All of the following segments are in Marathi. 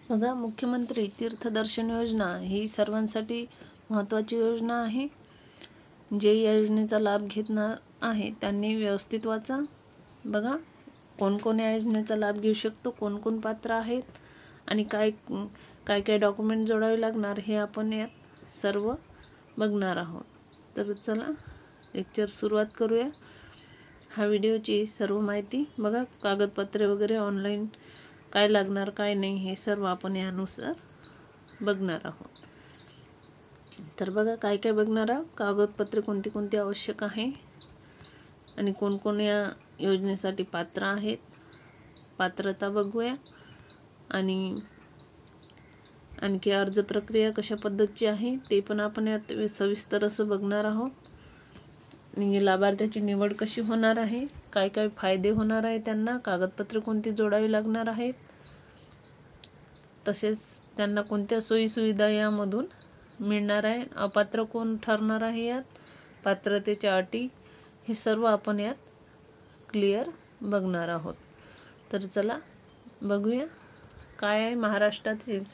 बघा, मुख्यमंत्री तीर्थदर्शन योजना ही सर्वांसाठी महत्त्वाची योजना आहे. जे या योजनेचा लाभ घेणार आहे त्यांनी व्यवस्थित वाचा. बघा, कोण कोण या योजनेचा लाभ घेऊ शकतो, कोण कोण पात्र आहेत आणि काय काय डॉक्युमेंट जोडावे लागणार हे आपण यात सर्व बघणार आहोत. तर चला लेक्चर सुरुवात करूया. हा व्हिडिओची सर्व माहिती बघा, कागदपत्रे वगैरे ऑनलाईन काय लागणार काय नाही हे सर्व आपण यानुसार बघणार आहोत. तर बघा काय काय बघणार आहोत. कागदपत्रे कोणती कोणती आवश्यक आहे आणि कोण कोण या योजनेसाठी पात्र आहेत, पात्रता बघूया. आणि आणखी अर्ज प्रक्रिया कशा पद्धतीची आहे ते पण आपण यात सविस्तर असं बघणार आहोत. आणि लाभार्थ्याची निवड कशी होणार आहे, काय काय फायदे होणार आहे त्यांना, कागदपत्रे कोणती जोडावी लागणार आहेत, तसेच त्यांना कोणत्या सोयीसुविधा यामधून मिळणार आहे, अपात्र कोण ठरणार आहे, यात पात्रतेच्या अटी, हे सर्व आपण यात क्लिअर बघणार आहोत. तर चला बघूया काय आहे महाराष्ट्रातील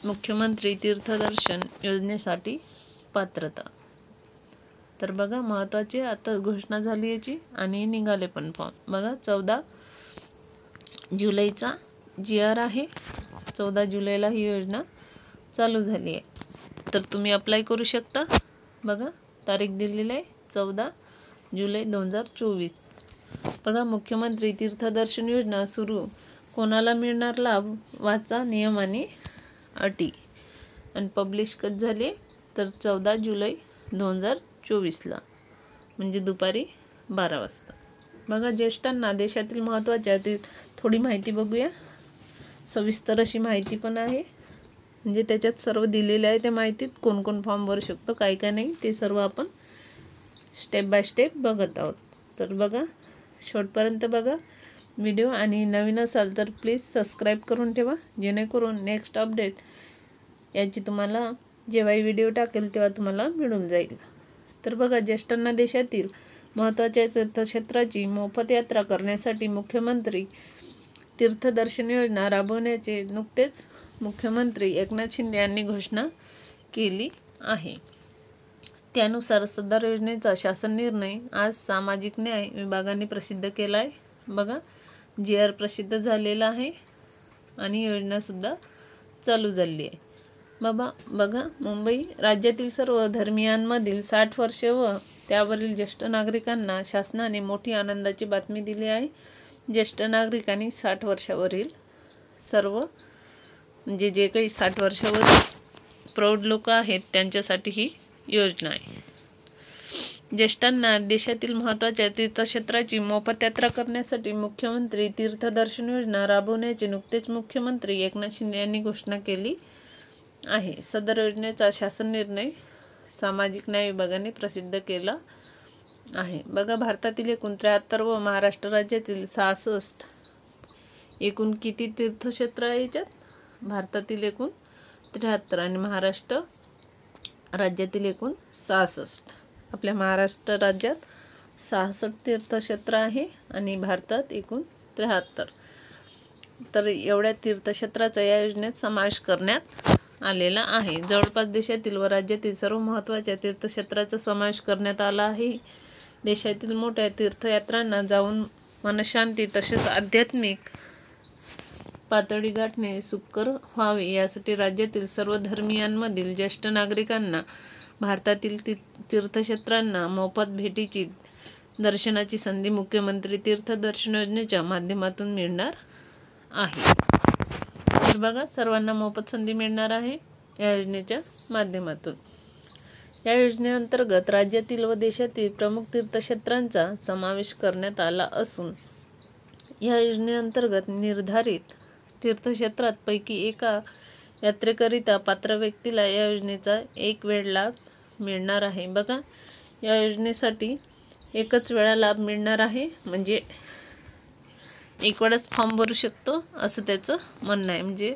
मुख्यमंत्री तीर्थदर्शन योजनेसाठी पात्रता. तर बघा, महत्त्वाची आता घोषणा झाली याची आणि निघाले पण फॉर्म. बघा 14 जुलैचा GR आहे. 14 जुलैला ही योजना चालू झाली आहे. तर तुम्ही अप्लाय करू शकता. बघा तारीख दिलेली आहे 14 जुलै 2024. बघा, मुख्यमंत्री तीर्थदर्शन योजना सुरू कोणाला मिळणार लाभ वाचा, नियम आणि अटी. आणि पब्लिश कधी झाली तर 14 जुलै 2024ला, म्हणजे दुपारी 12 वाजता. बघा, ज्येष्ठांना देशातील महत्त्वाच्या थोडी माहिती बघूया. सविस्तर अशी माहिती पण आहे, म्हणजे त्याच्यात सर्व दिलेले आहे. त्या माहितीत कोण कोण फॉर्म भरू शकतो, काय काय नाही, ते सर्व आपण स्टेप बाय स्टेप बघत आहोत. तर बघा, शेवटपर्यंत बघा व्हिडिओ. आणि नवीन असाल तर प्लीज सबस्क्राईब करून ठेवा, जेणेकरून नेक्स्ट अपडेट याची तुम्हाला जेव्हाही व्हिडिओ टाकेल तेव्हा तुम्हाला मिळून जाईल. तर बघा, ज्येष्ठांना देशातील महत्त्वाच्या तीर्थक्षेत्राची मोफत यात्रा करण्यासाठी मुख्यमंत्री तीर्थदर्शन योजना राबवण्याचे नुकतेच मुख्यमंत्री एकनाथ शिंदे यांनी घोषणा केली आहे. त्यानुसार सदर योजनेचा शासन निर्णय आज सामाजिक न्याय विभागाने प्रसिद्ध केला आहे. बघा, GR प्रसिद्ध झालेला आहे आणि योजनासुद्धा चालू झाली आहे. बघा, मुंबई राज्यातील सर्व धर्मियांमधील 60 वर्षे व त्यावरील ज्येष्ठ नागरिकांना शासनाने मोठी आनंदाची बातमी दिली आहे. ज्येष्ठ नागरिकांनी 60 वर्षावरील सर्व, म्हणजे जे काही 60 वर्षावरील प्रौढ लोक आहेत त्यांच्यासाठी ही योजना आहे. ज्येष्ठांना देशातील महत्त्वाच्या तीर्थक्षेत्राची मोफत यात्रा करण्यासाठी मुख्यमंत्री तीर्थदर्शन योजना राबवण्याचे नुकतेच मुख्यमंत्री एकनाथ शिंदे यांनी घोषणा केली आहे. सदर योजनेचा शासन निर्णय सामाजिक न्याय विभागाने प्रसिद्ध केला आहे. बघा, भारतातील एकूण 73 व महाराष्ट्र राज्यातील 66, एकूण किती तीर्थक्षेत्र आहे याच्यात? भारतातील एकूण 73 आणि महाराष्ट्र राज्यातील एकूण 66. आपल्या महाराष्ट्र राज्यात 66 तीर्थक्षेत्र आहे आणि भारतात एकूण 73. तर एवढ्या तीर्थक्षेत्राचा या योजनेत समावेश करण्यात आलेला आहे. जवळपास देशातील व राज्यातील सर्व महत्त्वाच्या तीर्थक्षेत्राचा समावेश करण्यात आला आहे. देशातील मोठ्या तीर्थयात्रांना जाऊन मनशांती तसेच आध्यात्मिक पातळी गाठणे सुकर व्हावे यासाठी राज्यातील सर्व धर्मियांमधील ज्येष्ठ नागरिकांना भारतातील तीर्थक्षेत्रांना मोफत भेटीची दर्शनाची संधी मुख्यमंत्री तीर्थदर्शन योजनेच्या माध्यमातून मिळणार आहे. तर बघा, सर्वांना मोफत संधी मिळणार आहे या योजनेच्या माध्यमातून. या योजनेअंतर्गत राज्यातील व देशातील प्रमुख तीर्थक्षेत्रांचा समावेश करण्यात आला असून या योजनेअंतर्गत निर्धारित तीर्थक्षेत्रात पैकी एका यात्रेकरिता पात्र व्यक्तीला या योजनेचा एक वेळ लाभ मिळणार आहे. बघा, या योजनेसाठी एकच वेळा लाभ मिळणार आहे, म्हणजे एक वेळाच फॉर्म भरू शकतो असं त्याचं म्हणणं आहे. म्हणजे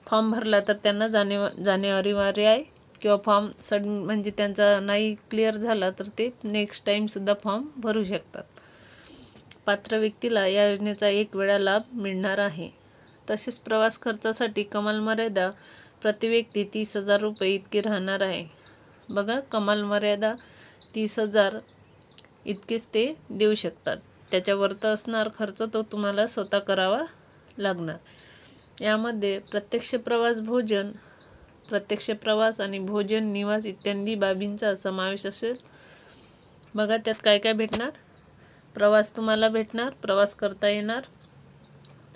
फॉर्म भरला तर त्यांना जाणे अनिवार्य आहे, किंवा फॉर्म म्हणजे त्यांचा नाही क्लिअर झाला तर ते नेक्स्ट टाईमसुद्धा फॉर्म भरू शकतात. पात्र व्यक्तीला या योजनेचा एक वेळा लाभ मिळणार आहे. तसेच प्रवास खर्चासाठी कमाल मर्यादा प्रति व्यक्ती 30,000 रुपये इतकी राहणार आहे. बघा, कमाल मर्यादा 30,000 इतकेच ते देऊ शकतात. त्याच्यावरती असणार खर्च तो तुम्हाला स्वतः करावा लागणार. यामध्ये प्रत्यक्ष प्रवास आणि भोजन, निवास इत्यादी बाबींचा समावेश असेल. बघा, त्यात काय काय भेटणार. प्रवास तुम्हाला भेटणार, प्रवास करता येणार.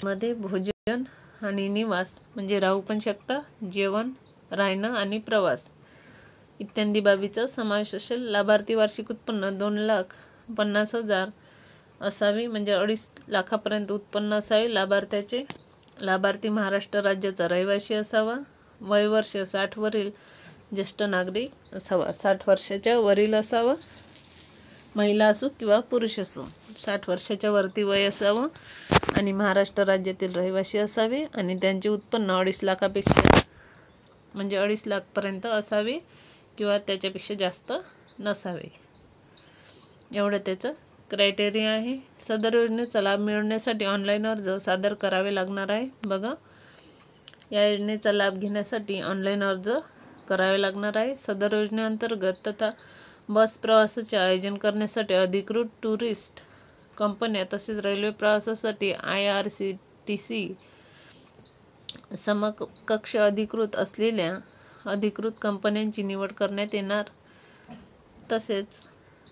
मध्ये भोजन आणि निवास म्हणजे राहू पण शकता, जेवण, राहणं आणि प्रवास इत्यादी बाबीचा समावेश असेल. लाभार्थी वार्षिक उत्पन्न 2,50,000 असावे, म्हणजे 2.5 लाखापर्यंत उत्पन्न असावे लाभार्थ्याचे. लाभार्थी महाराष्ट्र राज्याचा रहिवासी असावा. वय वर्ष 60 वरील ज्येष्ठ नागरिक असावा. 60 वर्षाच्या वरील असावा, महिला असो किंवा पुरुष असो. 60 वर्षाच्या वरती वय असावं आणि महाराष्ट्र राज्यातील रहिवासी असावे आणि त्यांचे उत्पन्न 2.5 लाखापेक्षा म्हणजे 2.5 लाखपर्यंत असावे किंवा त्याच्यापेक्षा जास्त नसावे. एवढं त्याचं क्रायटेरिया आहे. सदर योजनेचा लाभ मिळवण्यासाठी ऑनलाईन अर्ज सादर करावे लागणार आहे. बघा, या योजनेचा लाभ घेण्यासाठी ऑनलाईन अर्ज करावे लागणार आहे. सदर योजनेअंतर्गत तथा बस प्रवासाचे आयोजन करण्यासाठी अधिकृत टुरिस्ट कंपन्या तसेच रेल्वे प्रवासासाठी IRCTC समकक्ष अधिकृत असलेल्या अधिकृत कंपन्यांची निवड करण्यात येणार. तसेच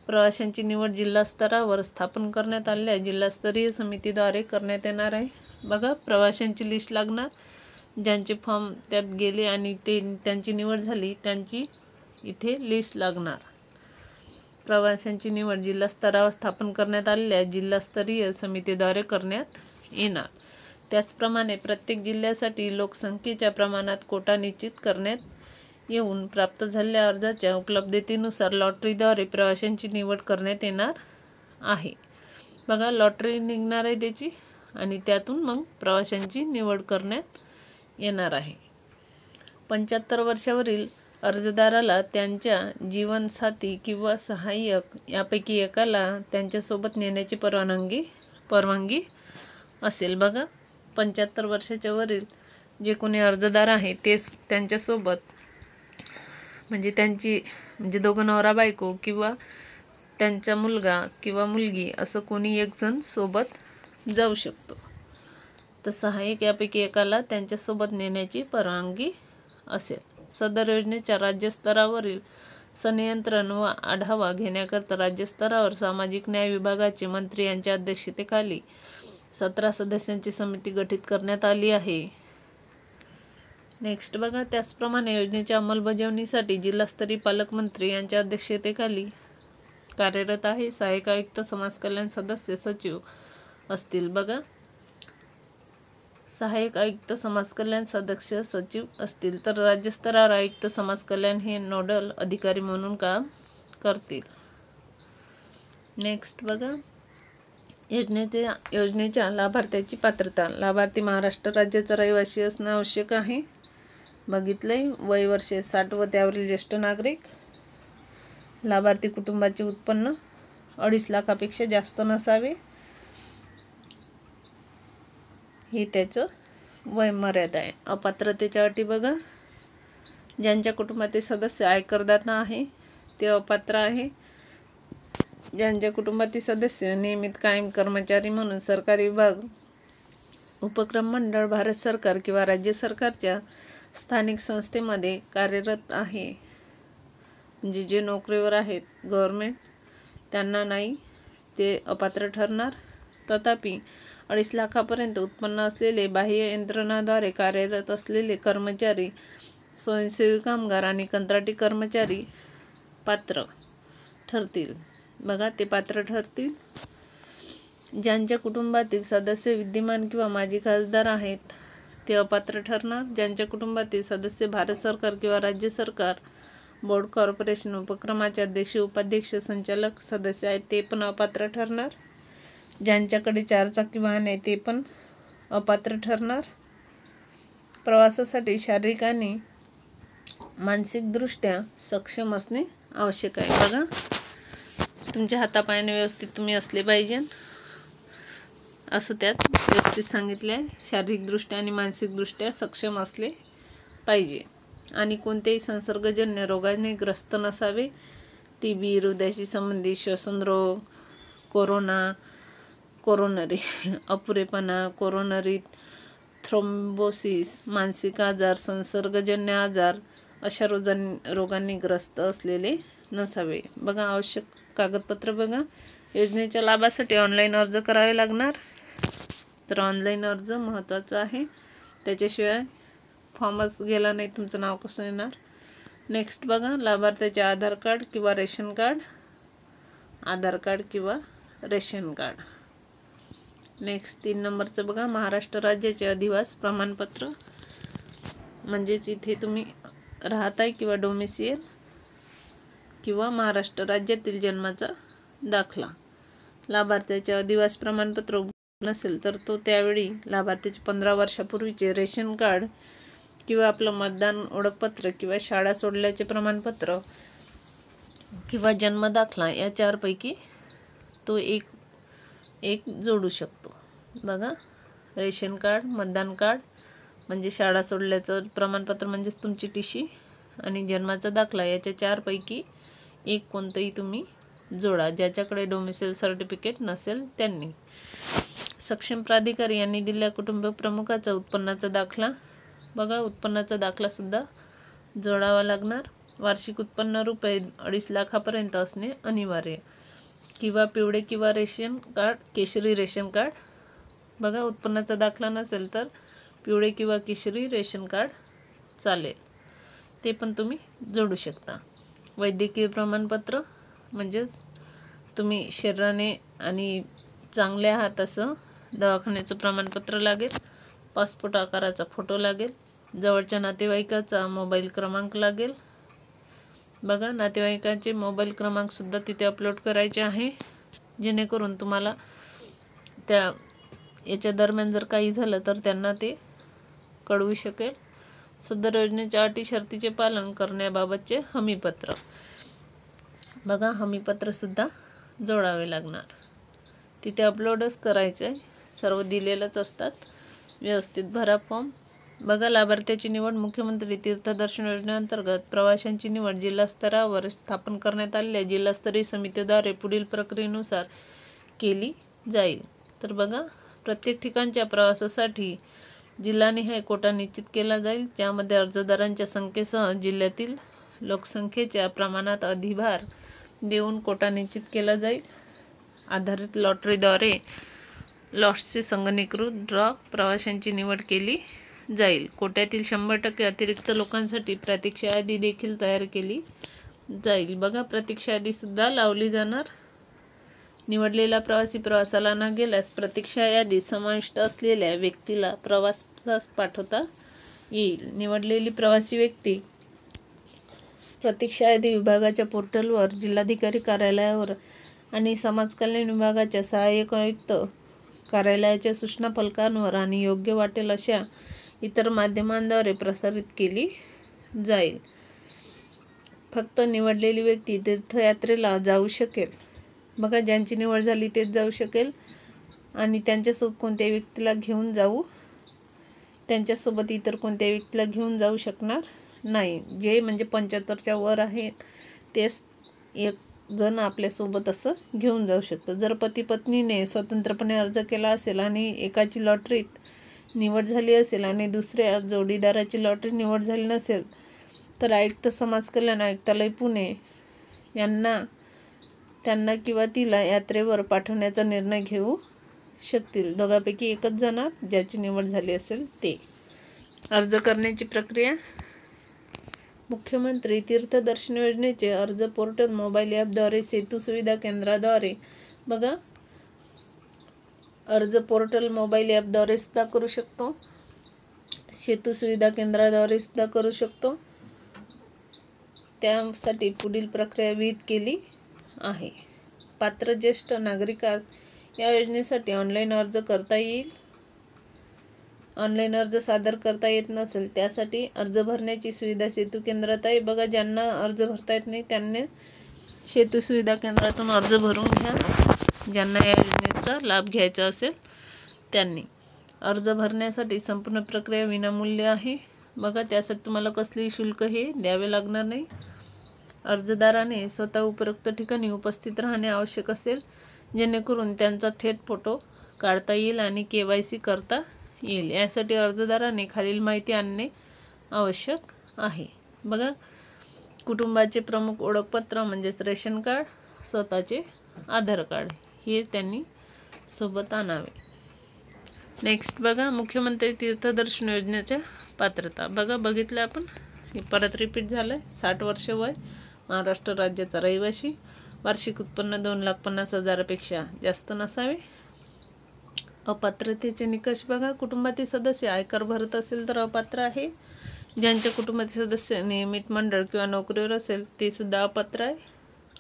प्रवाशांची निवड जिल्हा स्तरावर स्थापन करण्यात आलेल्या जिल्हास्तरीय समितीद्वारे करण्यात येणार आहे. बघा, प्रवाशांची लिस्ट लागणार. ज्यांचे फॉर्म त्यात गेले आणि त्यांची निवड झाली त्यांची इथे लिस्ट लागणार. प्रवाशांची निवड जिल्हा स्तरावर स्थापन करण्यात आलेल्या जिल्हास्तरीय समितीद्वारे करण्यात येणार. त्याचप्रमाणे प्रत्येक जिल्ह्यासाठी लोकसंख्येच्या प्रमाणात कोटा निश्चित करण्यात येऊन प्राप्त झालेल्या अर्जाच्या उपलब्धतेनुसार लॉटरीद्वारे प्रवाशांची निवड करण्यात येणार आहे. बघा, लॉटरी निघणार आहे त्याची आणि त्यातून मग प्रवाशांची निवड करण्यात येणार आहे. 75 वर्षावरील अर्जदाराला त्यांच्या जीवनसाथी किंवा सहाय्यक यापैकी एकाला त्यांच्यासोबत नेण्याची परवानगी असेल. बघा, 75 वर्षाच्या वरील जे कोणी अर्जदार आहे ते त्यांच्यासोबत म्हणजे दोघं नवरा बायको किंवा त्यांचा मुलगा किंवा मुलगी असं कोणी एक जण सोबत जाऊ शकतो. तर सहाय्यक यापैकी एकाला त्यांच्यासोबत नेण्याची परवानगी असेल. सदर योजनेच्या राज्यस्तरावरील संनियंत्रण व आढावा घेण्याकरता राज्यस्तरावर सामाजिक न्याय विभागाचे मंत्री यांच्या अध्यक्षतेखाली 17 सदस्यांची समिती गठीत करण्यात आली आहे. नेक्स्ट बघा, त्याचप्रमाणे योजनेच्या अंमलबजावणीसाठी जिल्हास्तरीय पालकमंत्री यांच्या अध्यक्षतेखाली कार्यरत आहे. सहाय्यक आयुक्त, समाज कल्याण सदस्य, सचिव असतील. बघा, सहाय्यक आयुक्त, समाज कल्याण सदस्य, सचिव असतील. तर राज्यस्तरावर आयुक्त समाज कल्याण हे नोडल अधिकारी म्हणून काम करतील. नेक्स्ट बघा, योजनेच्या लाभार्थ्याची पात्रता. लाभार्थी महाराष्ट्र राज्याचा रहिवासी असणं आवश्यक आहे. बघितलंय, वय वर्षे 60 व त्यावरील ज्येष्ठ नागरिक. लाभार्थी कुटुंबाचे उत्पन्न 2.5 लाखापेक्षा जास्त नसावे, हे त्याचं वय मर्यादा आहे. अपात्रतेच्या अटी बघा, ज्यांच्या कुटुंबातील सदस्य आयकरदाता आहे ते अपात्र आहे. ज्यांच्या कुटुंबातील सदस्य नियमित कायम कर्मचारी म्हणून सरकारी विभाग, उपक्रम मंडळ, भारत सरकार किंवा राज्य सरकारच्या स्थानिक संस्थेमध्ये कार्यरत आहे, म्हणजे जे नोकरीवर आहेत गव्हर्मेंट, त्यांना नाही, ते अपात्र ठरणार. तथापि 2.5 लाखापर्यंत उत्पन्न असलेले बाह्य यंत्रणाद्वारे कार्यरत असलेले कर्मचारी, स्वयंसेवी कामगार आणि कंत्राटी कर्मचारी पात्र ठरतील. बघा, ते पात्र ठरतील. ज्यांच्या कुटुंबातील सदस्य विद्यमान किंवा माजी खासदार आहेत ते अपात्र ठरणार. ज्यांच्या कुटुंबातील सदस्य भारत सरकार किंवा राज्य सरकार, बोर्ड, कॉर्पोरेशन, उपक्रमाचे अध्यक्ष, उपाध्यक्ष, संचालक सदस्य आहेत ते पण अपात्र ठरणार. ज्यांच्याकडे 4 चाकी वाहन आहे ते पण अपात्र ठरणार. प्रवासासाठी शारीरिक आणि मानसिकदृष्ट्या सक्षम असणे आवश्यक आहे. बघा, तुमच्या हातापायाने व्यवस्थित तुम्ही असले पाहिजे असं त्यात व्यवस्थित सांगितले आहे. शारीरिकदृष्ट्या आणि मानसिकदृष्ट्या सक्षम असले पाहिजे आणि कोणत्याही संसर्गजन्य रोगाने ग्रस्त नसावे. TB, हृदयाशी संबंधित, श्वसनरोग, कोरोनरी अपुरेपणा, कोरोनरी थ्रोम्बोसिस, मानसिक आजार, संसर्गजन्य आजार अशा रोगांनी ग्रस्त असलेले नसावे. बघा आवश्यक कागदपत्र बघा. योजनेच्या लाभासाठी ऑनलाईन अर्ज करावे लागणार. तर ऑनलाईन अर्ज महत्त्वाचा आहे. त्याच्याशिवाय फॉर्मच गेला नाही तुमचं नाव कसं येणार. नेक्स्ट बघा लाभार्थ्याचे आधार कार्ड किंवा रेशन कार्ड. आधार कार्ड किंवा रेशन कार्ड. नेक्स्ट 3 नंबरचं बघा महाराष्ट्र राज्याचे अधिवास प्रमाणपत्र, म्हणजेच इथे तुम्ही राहताय किंवा डोमिसियल किंवा महाराष्ट्र राज्यातील जन्माचा दाखला. लाभार्थ्याचे अधिवास प्रमाणपत्र उपलब्ध नसेल तर तो त्यावेळी लाभार्थ्याचे 15 वर्षापूर्वीचे रेशन कार्ड किंवा आपलं मतदान ओळखपत्र किंवा शाळा सोडल्याचे प्रमाणपत्र किंवा जन्मदाखला या 4 पैकी तो एक जोडू शकतो. बघा रेशन कार्ड, मतदान कार्ड म्हणजे शाळा सोडल्याचं प्रमाणपत्र म्हणजेच तुमची TC आणि जन्माचा दाखला याच्या 4 पैकी एक कोणतंही तुम्ही जोडा, ज्याच्याकडे डोमिसाईल सर्टिफिकेट नसेल त्यांनी. सक्षम प्राधिकारी यांनी दिलेल्या कुटुंब प्रमुखाचा उत्पन्नाचा दाखला. बघा उत्पन्नाचा दाखला सुद्धा जोडावा लागणार. वार्षिक उत्पन्न रुपये 2.5 लाखापर्यंत असणे अनिवार्य. किंवा पिवळे किंवा रेशन कार्ड, केशरी रेशन कार्ड. बघा उत्पन्नाचा दाखला नसेल तर पिवळे किंवा केशरी रेशन कार्ड चालेल, ते पण तुम्ही जोडू शकता. वैद्यकीय प्रमाणपत्र म्हणजेच तुम्ही शरीराने आणि चांगले आहात असं दवाखान्याचं प्रमाणपत्र लागेल. पासपोर्ट आकाराचा फोटो लागेल. जवळच्या नातेवाईकाचा मोबाईल क्रमांक लागेल. बघा नातेवाईकांचे मोबाईल क्रमांकसुद्धा तिथे अपलोड करायचे आहे, जेणेकरून तुम्हाला याच्या दरम्यान जर काही झालं तर त्यांना ते कळवू शकेल. सदर योजनेच्या अटी शर्तीचे पालन करण्याबाबतचे हमीपत्र. बघा हमीपत्रसुद्धा जोडावे लागणार. तिथे अपलोडच करायचं आहे. सर्व दिलेलंच असतात. व्यवस्थित भरा फॉर्म. बघा लाभार्थ्याची निवड मुख्यमंत्री तीर्थदर्शन योजनेअंतर्गत प्रवाशांची निवड जिल्हा स्तरावर स्थापन करण्यात आलेल्या जिल्हास्तरीय समितीद्वारे पुढील प्रक्रियेनुसार केली जाईल. तर बघा प्रत्येक ठिकाणच्या प्रवासासाठी जिल्हानिहाय कोटा निश्चित केला जाईल, ज्यामध्ये अर्जदारांच्या संख्येसह जिल्ह्यातील लोकसंख्येच्या प्रमाणात अधिभार देऊन कोटा निश्चित केला जाईल. आधारित लॉटरीद्वारे लॉट्सचे संगणकीकृत ड्रॉ प्रवाशांची निवड केली जाईल. कोट्यातील 100% अतिरिक्त लोकांसाठी प्रतीक्षा यादी देखील तयार केली जाईल. बघा प्रतीक्षा यादीसुद्धा लावली जाणार. निवडलेला प्रवासी प्रवासाला न गेल्यास प्रतीक्षा यादीत समाविष्ट असलेल्या व्यक्तीला प्रवासास पाठवता येईल. निवडलेली प्रवासी व्यक्ती प्रतीक्षा यादी विभागाच्या पोर्टलवर, जिल्हाधिकारी कार्यालयावर आणि समाज कल्याण विभागाच्या सहाय्यक आयुक्त कार्यालयाच्या सूचना फलकांवर आणि योग्य वाटेल अशा इतर माध्यमांद्वारे प्रसारित केली जाईल. फक्त निवडलेली व्यक्ती तीर्थयात्रेला जाऊ शकेल. बघा ज्यांची निवड झाली तेच जाऊ शकेल आणि त्यांच्यासोबत कोणत्याही व्यक्तीला घेऊन त्यांच्यासोबत इतर कोणत्याही व्यक्तीला घेऊन जाऊ शकणार नाही. जे म्हणजे 75च्या वर आहेत तेच एक जण आपल्यासोबत असं घेऊन जाऊ शकतं. जर पती पत्नीने स्वतंत्रपणे अर्ज केला असेल आणि एकाची लॉटरीत निवड झाली असेल आणि दुसऱ्या जोडीदाराची लॉटरी निवड झाली नसेल तर आयुक्त, समाज कल्याण आयुक्तालय पुणे त्यांना किंवा तिला यात्रेवर पाठवण्याचा निर्णय घेऊ शकतील. दोघांपैकी एकच जाणार, ज्याची निवड झाली असेल ते. अर्ज करण्याची प्रक्रिया. मुख्यमंत्री तीर्थदर्शन योजनेचे अर्ज पोर्टल, मोबाईल ॲपद्वारे, सेतू सुविधा केंद्राद्वारे. बघा अर्ज पोर्टल मोबाईल ॲपद्वारे सुद्धा करू शकतो, सेतू सुविधा केंद्राद्वारे सुद्धा करू शकतो. त्यासाठी पुढील प्रक्रिया विहित केली आहे. पात्र ज्येष्ठ नागरिकास या योजनेसाठी ऑनलाईन अर्ज करता येईल. ऑनलाईन अर्ज सादर करता येत नसेल त्यासाठी अर्ज भरण्याची सुविधा सेतू केंद्रात आहे. बघा ज्यांना अर्ज भरता येत नाही त्यांनी सेतू सुविधा केंद्रातून अर्ज भरून घ्या, ज्यांना या योजनेचा लाभ घ्यायचा असेल त्यांनी. अर्ज भरण्यासाठी संपूर्ण प्रक्रिया विनामूल्य आहे. बघा, त्यासाठी तुम्हाला कसलेही शुल्क हे द्यावे लागणार नाही. अर्जदाराने स्वतः उपरोक्त ठिकाणी उपस्थित राहणे आवश्यक असेल, जेणेकरून त्यांचा थेट फोटो काढता येईल आणि KYC करता येईल. यासाठी अर्जदाराने खालील माहिती आणणे आवश्यक आहे. बघा, कुटुंबाचे प्रमुख ओळखपत्र म्हणजेच रेशन कार्ड, स्वतःचे आधार कार्ड हे त्यांनी सोबत आणावे. नेक्स्ट बघा, मुख्यमंत्री तीर्थदर्शन योजनेच्या पात्रता. बघा, बघितलं आपण, हे परत रिपीट झालं आहे. 60 वर्ष वय, महाराष्ट्र राज्याचा रहिवासी, वार्षिक उत्पन्न 2,50,000पेक्षा जास्त नसावे. अपात्रतेचे निकष बघा, कुटुंबातील सदस्य आयकर भरत असेल तर अपात्र आहे. ज्यांच्या कुटुंबातील सदस्य नियमित मंडळ किंवा नोकरीवर असेल ते सुद्धा अपात्र आहे.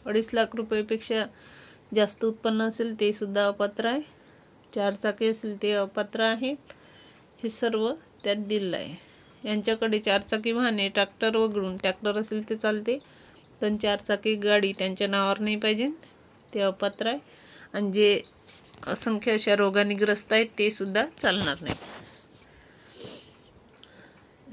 2.5 लाख रुपयेपेक्षा जास्त उत्पन्न असेल ते सुद्धा अपात्र आहे. 4 चाकी असेल ते अपात्र आहेत. हे सर्व त्यात दिलं आहे. यांच्याकडे 4 चाकी वाहने, ट्रॅक्टर वगळून, ट्रॅक्टर असेल ते चालते, पण 4 चाकी गाडी त्यांच्या नावावर नाही पाहिजे, ते अपात्र आहे. आणि जे असंख्य अशा रोगाने ग्रस्त आहेत ते सुद्धा चालणार नाही.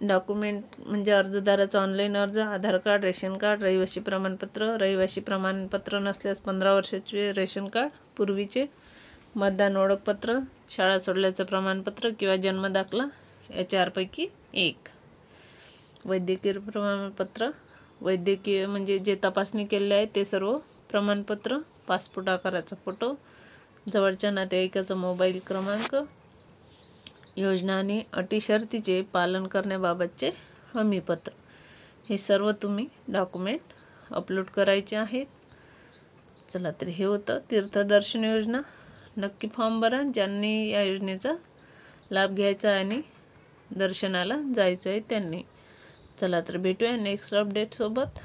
डॉक्युमेंट म्हणजे अर्जदाराचा ऑनलाईन अर्ज, आधार कार्ड, रेशन कार्ड, रहिवासी प्रमाणपत्र, रहिवासी प्रमाणपत्र नसल्यास 15 वर्षाचे रेशन कार्ड, पूर्वीचे मतदान ओळखपत्र, शाळा सोडल्याचं प्रमाणपत्र किंवा जन्मदाखला या 4पैकी एक. वैद्यकीय प्रमाणपत्र, वैद्यकीय म्हणजे जे तपासणी केलेले आहे ते सर्व प्रमाणपत्र, पासपोर्ट आकाराचा फोटो, जवळच्या नातेवाईकाचा मोबाईल क्रमांक, योजना आणि अटी शर्तीचे पालन करण्याबाबतचे हमीपत्र. हे सर्व तुम्ही डॉक्युमेंट अपलोड करायचे आहेत. चला, तर हे होतं तीर्थदर्शन योजना. नक्की फॉर्म भरा ज्यांनी या योजनेचा लाभ घ्यायचा आणि दर्शनाला जायचं आहे त्यांनी. चला, तर भेटूया नेक्स्ट अपडेट सोबत.